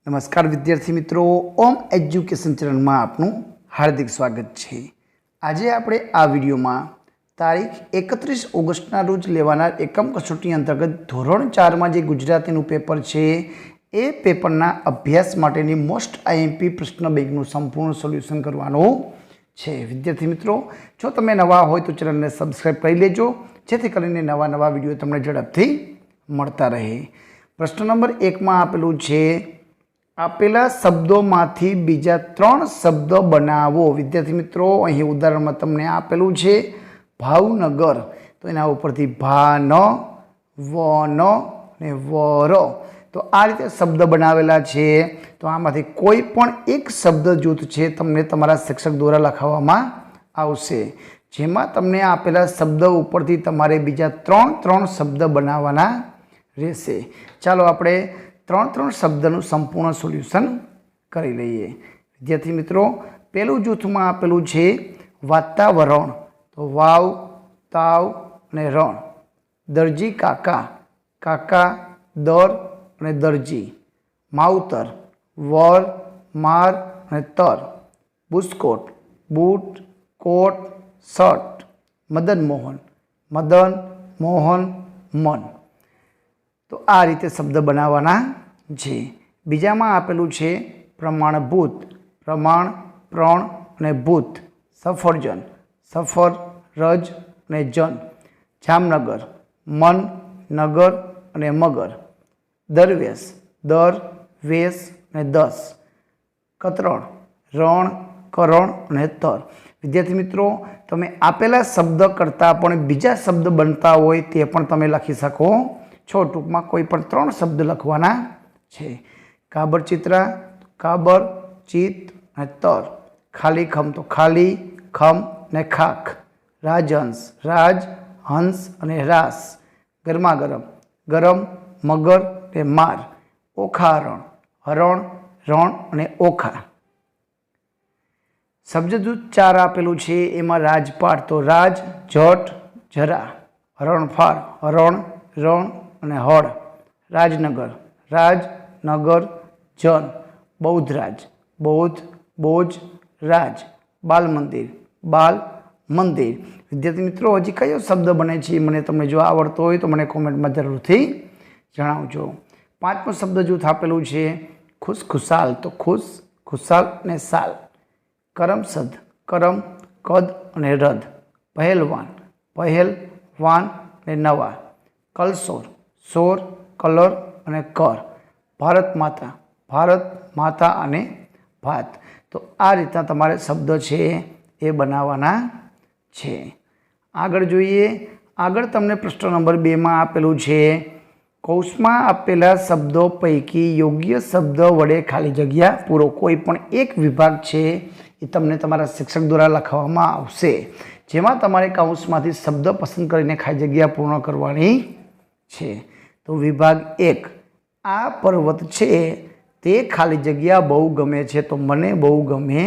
नमस्कार विद्यार्थी मित्रों, ओम एज्युकेशन चैनल में आपनु हार्दिक स्वागत है। आज આપણે આ વિડિયોમાં તારીખ 31 ઓગસ્ટના રોજ લેવાનાર એકમ કસોટી અંતર્ગત ધોરણ 4 માં જે ગુજરાતીનું પેપર છે એ પેપરના અભ્યાસ માટેની મોસ્ટ આઈએમપી પ્રશ્ન બેંકનું સંપૂર્ણ સોલ્યુશન કરવાનું છે। વિદ્યાર્થી મિત્રો, જો તમે નવા હોય તો ચેનલને સબસ્ક્રાઇબ કરી લેજો, જેથી કરીને નવા વિડિયો તમને ઝડપથી મળતા રહે। પ્રશ્ન નંબર 1 માં આપેલું છે, આપેલા શબ્દોમાંથી બીજા 3 શબ્દો બનાવો। વિદ્યાર્થી મિત્રો, અહીં ઉદાહરણમાં તમને આપેલું છે ભાવનગર, તો એના ઉપરથી ભાન, વન ને વર, તો આ રીતે શબ્દ બનાવેલા છે। તો આમાંથી કોઈ પણ એક શબ્દ જૂથ છે તમને તમારા શિક્ષક દ્વારા લખાવવામાં આવશે, જેમાં તમને આપેલા શબ્દ ઉપરથી તમારે બીજા 3 શબ્દ બનાવવાના રહેશે। ચાલો આપણે 3 શબ્દનું સંપૂર્ણ સોલ્યુશન કરી લઈએ। વિદ્યાર્થી મિત્રો, પહેલું જૂથમાં આપેલું છે વાતાવરણ, તો વાવ, તાવ અને રણ। દરજી કાકા, કાકા, દર અને દરજી। માવતર, વર, માર અને તર। બુસ્કોટ, બૂટ, કોટ, શર્ટ। મદન મોહન, મદન, મોહન, મન। તો આ રીતે શબ્દ બનાવવાના છે। બીજામાં આપેલું છે પ્રમાણભૂત, પ્રમાણ, પ્રણ અને ભૂત। સફરજન, સફર, રજ અને જન। જામનગર, મન, નગર અને મગર। દરવેશ, દર, વેશ અને દસ। કતરણ, રણ, કરણ અને તર। વિદ્યાર્થી મિત્રો, તમે આપેલા શબ્દ કરતાં પણ બીજા શબ્દ બનતા હોય તે પણ તમે લખી શકો છો। ટૂંકમાં કોઈ પણ 3 શબ્દ લખવાના છે। કાબર ચિત્રા, કાબર, ચિત અને તર। ખાલી ખમ, તો ખાલી, ખમ ને ખાખ। રાજહંસ, રાજ, હંસ અને રાસ। ગરમા ગરમ, ગરમ, મગર ને માર। ઓખા હરણ, હરણ, રણ અને ઓખા। શબ્દજૂથ 4 આપેલું છે, એમાં રાજપાટ, તો રાજ, જટ, જરા। હરણફાળ, હરણ, રણ અને હળ। રાજનગર, રાજ, નગર, જન। બૌદ્ધરાજ, બૌદ્ધ, બોજ, રાજ। બાલ મંદિર, બાલ, મંદિર। વિદ્યાર્થી મિત્રો, હજી કયો શબ્દ બને છે મને તમને જો આવડતો હોય તો મને કોમેન્ટમાં જરૂરથી જણાવજો। 5મું શબ્દ જૂથ આપેલું છે ખુશખુશાલ, તો ખુશ, ખુશાલ ને સાલ। કરમસદ, કરમ, કદ અને રદ। પહેલવાન, પહેલ, વાન ને નવા। કલસોર, સોર, કલર અને કર। ભારત માતા, ભારત માતા અને ભાત। તો આ રીતના તમારે શબ્દ છે એ બનાવવાના છે। આગળ જોઈએ। આગળ તમને પ્રશ્ન નંબર 2 માં આપેલું છે, કૌંસમાં આપેલા શબ્દો પૈકી યોગ્ય શબ્દ વડે ખાલી જગ્યા પૂરો। કોઈ પણ એક વિભાગ છે એ તમને તમારા શિક્ષક દ્વારા લખવામાં આવશે, જેમાં તમારે કૌંસમાંથી શબ્દ પસંદ કરીને ખાલી જગ્યા પૂર્ણ કરવાની છે। તો વિભાગ 1, આ પર્વત છે તે ખાલી જગ્યા બહુ ગમે છે, તો મને બહુ ગમે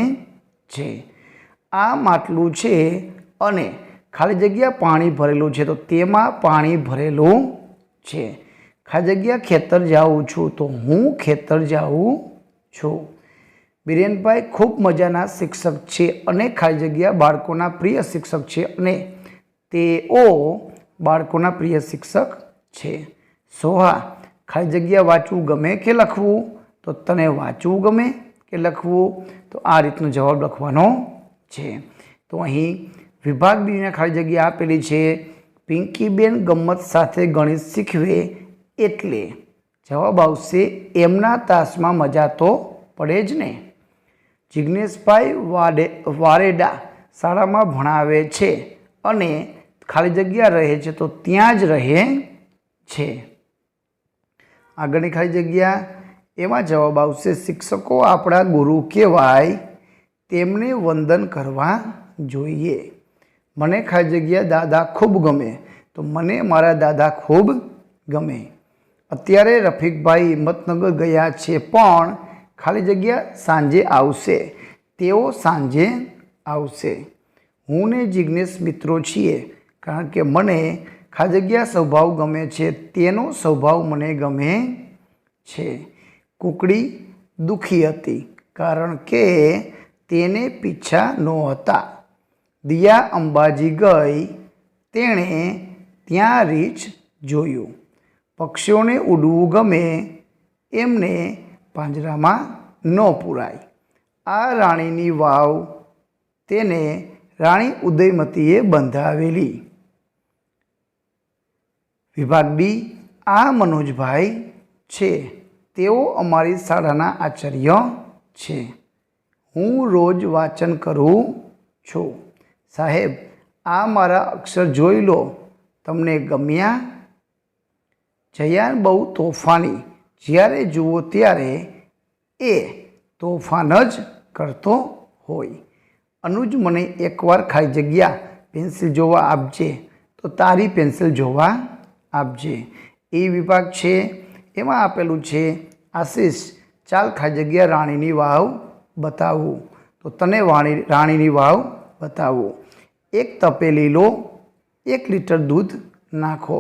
છે। આ માટલું છે અને ખાલી જગ્યા પાણી ભરેલું છે, તો તેમાં પાણી ભરેલું છે। ખાલી જગ્યા ખેતર જાઉં છું, તો હું ખેતર જાઉં છું। બિરેનભાઈ ખૂબ મજાના શિક્ષક છે અને ખાલી જગ્યા બાળકોના પ્રિય શિક્ષક છે અને તેઓ બાળકોના પ્રિય શિક્ષક છે। સોહા, ખાલી જગ્યા વાંચવું ગમે કે લખવું, તો તને વાંચવું ગમે કે લખવું, તો આ રીતનો જવાબ લખવાનો છે। તો અહીં વિભાગ 2 ખાલી જગ્યા આપેલી છે, પિંકીબેન ગમ્મત સાથે ગણિત શીખવે એટલે જવાબ આવશે એમના તાસમાં મજા તો પડે જ ને। જિજ્ઞેશભાઈ વારેડા શાળામાં ભણાવે છે અને ખાલી જગ્યા રહે છે, તો ત્યાં જ રહે છે। આગળની ખાલી જગ્યા, એમાં જવાબ આવશે શિક્ષકો આપણા ગુરુ કહેવાય, તેમને વંદન કરવા જોઈએ। મને ખાલી જગ્યા દાદા ખૂબ ગમે, તો મને મારા દાદા ખૂબ ગમે। અત્યારે રફીકભાઈ હિંમતનગર ગયા છે પણ ખાલી જગ્યા સાંજે આવશે, તેઓ સાંજે આવશે। હું ને જિજ્ઞેશ મિત્રો છીએ, કારણ કે મને ખાલી જગ્યા સ્વભાવ ગમે છે, તેનો સ્વભાવ મને ગમે છે। કુકડી, દુઃખી હતી, કારણ કે તેને પીછા નહોતા. દિયા અંબાજી ગઈ, તેણે ત્યાં રીંછ જોયું. પક્ષીઓને ઉડવું ગમે, એમને પાંજરામાં ન પૂરાય. આ રાણીની વાવ તેને રાણી ઉદયમતીએ બંધાવેલી. વિભાગ ડી, આ મનોજભાઈ છે. તેઓ અમારી શાળાના આચાર્ય છે. હું રોજ વાંચન કરું છું. સાહેબ, આ મારા અક્ષર જોઈ લો, તમને ગમ્યા? જયાન બહુ તોફાની, જ્યારે જુઓ ત્યારે એ તોફાન જ કરતો હોય. અનુજ, મને એકવાર ખાલી જગ્યા પેન્સિલ જોવા આપજે. તો તારી પેન્સિલ જોવા આપજે. એ વિભાગ છે, એમાં આપેલું છે આશીષ, ચાલ ખાલી જગ્યા રાણીની વાવ બતાવું. તો તને રાણીની વાવ બતાવો. એક તપેલી લો, 1 લીટર દૂધ નાખો.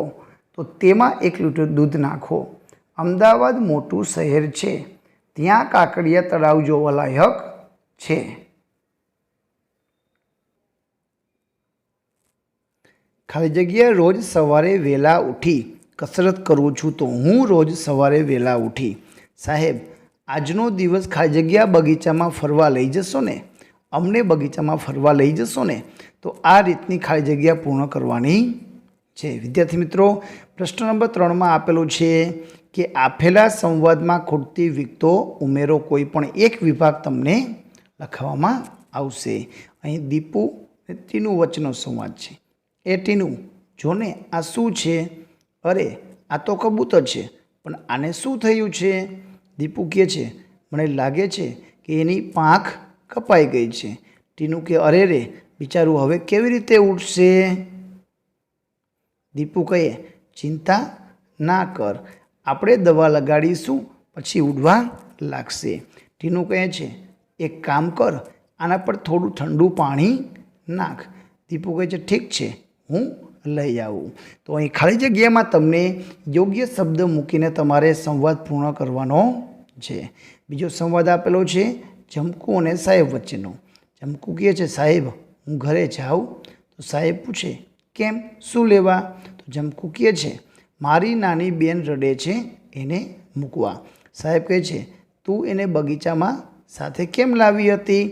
તો તેમાં 1 લીટર દૂધ નાખો. અમદાવાદ મોટું શહેર છે, ત્યાં કાંકરિયા તળાવ જોવાલાયક છે. ખાલી જગ્યા રોજ સવારે વહેલા ઉઠી કસરત કરું છું. તો હું રોજ સવારે વહેલા ઉઠી. સાહેબ, આજનો દિવસ ખાલી જગ્યા બગીચામાં ફરવા લઈ જશો ને? અમને બગીચામાં ફરવા લઈ જશો ને? તો આ રીતની ખાલી જગ્યા પૂર્ણ કરવાની છે. વિદ્યાર્થી મિત્રો, પ્રશ્ન નંબર 3માં આપેલું છે કે આપેલા સંવાદમાં ખૂટતી વિગતો ઉમેરો. કોઈ પણ એક વિભાગ તમને લખવામાં આવશે. અહીં દીપુ અને ટીનુ વચ્ચેનો સંવાદ છે. એ ટીનુ, જોને આ શું છે? અરે, આ તો કબૂતર છે, પણ આને શું થયું છે? દીપુ કહે છે, મને લાગે છે કે એની પાંખ કપાઈ ગઈ છે. ટીનુ કહે, અરે રે, બિચારું હવે કેવી રીતે ઉઠશે? દીપુ કહે, ચિંતા ના કર, આપણે દવા લગાડીશું, પછી ઉડવા લાગશે. ટીનુ કહે છે, એક કામ કર, આના પર થોડું ઠંડુ પાણી નાખ. દીપુ કહે છે, ઠીક છે, હું લઈ આવું. તો અહીં ખાલી જગ્યામાં તમને યોગ્ય શબ્દ મૂકીને તમારે સંવાદ પૂર્ણ કરવાનો છે. બીજો સંવાદ આપેલો છે જમકુ અને સાહેબ વચ્ચેનો. જમકુ કહે છે, સાહેબ, હું ઘરે જાઉં? તો સાહેબ પૂછે, કેમ, શું લેવા? તો જમકુ કહે છે, મારી નાની બેન રડે છે, એને મૂકવા. સાહેબ કહે છે, તું એને બગીચામાં સાથે કેમ લાવી હતી?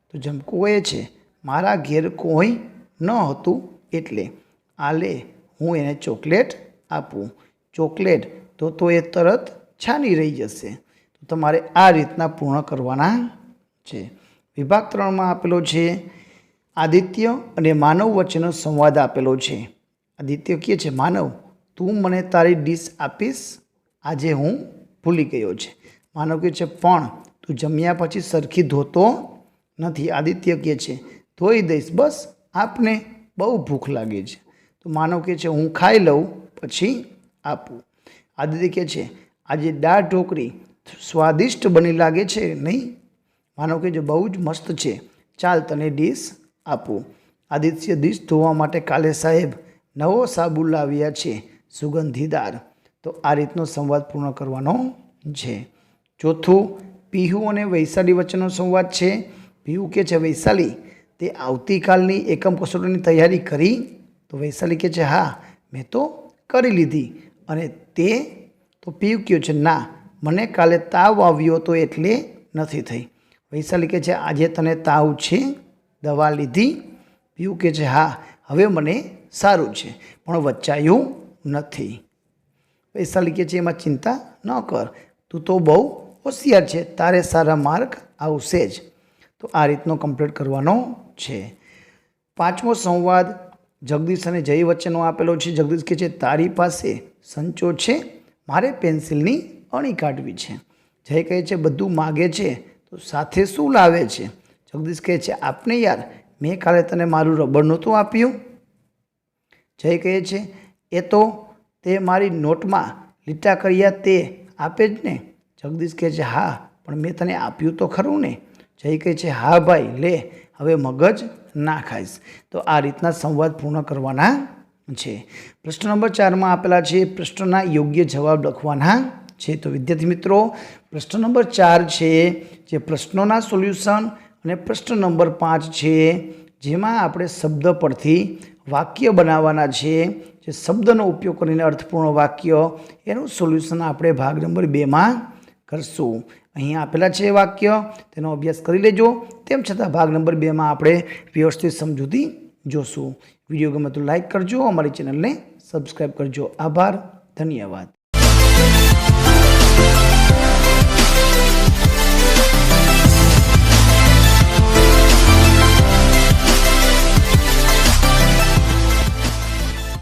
તો જમકુ કહે છે, મારા ઘેર કોઈ ન હતું એટલે. આ લે, હું એને ચોકલેટ આપું. ચોકલેટ તો એ તરત છાની રહી જશે. તો તમારે આ રીતના પૂર્ણ કરવાના છે. વિભાગ 3માં આપેલો છે આદિત્ય અને માનવ વચ્ચેનો સંવાદ આપેલો છે. આદિત્ય કહે છે, માનવ, તું મને તારી ડીશ આપીશ? આજે હું ભૂલી ગયો છે. માનવ કહે છે, પણ તું જમ્યા પછી સરખી ધોતો નથી. આદિત્ય કહે છે, ધોઈ દઈશ, બસ આપને બહુ ભૂખ લાગી છે. તો માનવ કહે છે, હું ખાઈ લઉં, પછી આપું. આદિત્ય કહે છે, આજે દાળ ઢોકળી સ્વાદિષ્ટ બની લાગે છે નહીં? માનવ કહે છે, બહુ જ મસ્ત છે, ચાલ તને ડીશ આપું. આદિત્ય ડીશ ધોવા માટે કાલે સાહેબ નવો સાબુ લાવ્યા છે, સુગંધીદાર. તો આ રીતનો સંવાદ પૂર્ણ કરવાનો છે. ચોથું, પીહુ અને વૈશાલી વચ્ચેનો સંવાદ છે. પીહુ કહે છે, વૈશાલી, તે આવતીકાલની એકમ કસોટીની તૈયારી કરી? તો વૈશાલી કહે છે, હા, મેં તો કરી લીધી. અને તે? તો પીહુ કહે છે, ના, મને કાલે તાવ આવ્યો હતો એટલે નથી થઈ. વૈશાલી કહે છે, આજે તને તાવ છે? દવા લીધી? પીહુ કહે છે, હા, હવે મને સારું છે, પણ વચાયું નથી. વૈશાલી કહે છે, એમાં ચિંતા ન કર, તું તો બહુ હોશિયાર છે, તારે સારા માર્ક આવશે જ. તો આ રીતનો કમ્પ્લીટ કરવાનો છે. 5મો સંવાદ જગદીશ અને જય વચ્ચેનો આપેલો છે. જગદીશ કહે છે, તારી પાસે સંચો છે? મારે પેન્સિલની અણી કાઢવી છે. જય કહે છે, બધું માગે છે તો સાથે શું લાવે છે? જગદીશ કહે છે, આપને યાર, મેં કાલે તને મારું રબર નહોતું આપ્યું? જય કહે છે, એ તો તે મારી નોટમાં લીટા કર્યા તે આપે જ ને? જગદીશ કહે છે, હા, પણ મેં તને આપ્યું તો ખરું ને? જય કહે છે, હા ભાઈ, લે, હવે મગજ ના ખાઈશ. તો આ રીતના સંવાદ પૂર્ણ કરવાના છે. પ્રશ્ન નંબર 4માં આપેલા છે, પ્રશ્નના યોગ્ય જવાબ લખવાના છે। તો વિદ્યાર્થી મિત્રો, પ્રશ્ન નંબર 4 છે જે પ્રશ્નોના સોલ્યુશન અને પ્રશ્ન નંબર 5 છે જેમાં આપણે શબ્દ પરથી વાક્ય બનાવવાના છે। જે શબ્દનો ઉપયોગ કરીને અર્થપૂર્ણ વાક્ય એનું સોલ્યુશન આપણે ભાગ નંબર 2માં કરશું। અહીં આપેલા છે વાક્ય, તેનો અભ્યાસ કરી લેજો। તેમ છતાં ભાગ નંબર 2માં આપણે વ્યવસ્થિત સમજૂતી જોશું। વિડીયો ગમે તો લાઈક કરજો, અમારી ચેનલને સબસ્ક્રાઈબ કરજો। આભાર, ધન્યવાદ।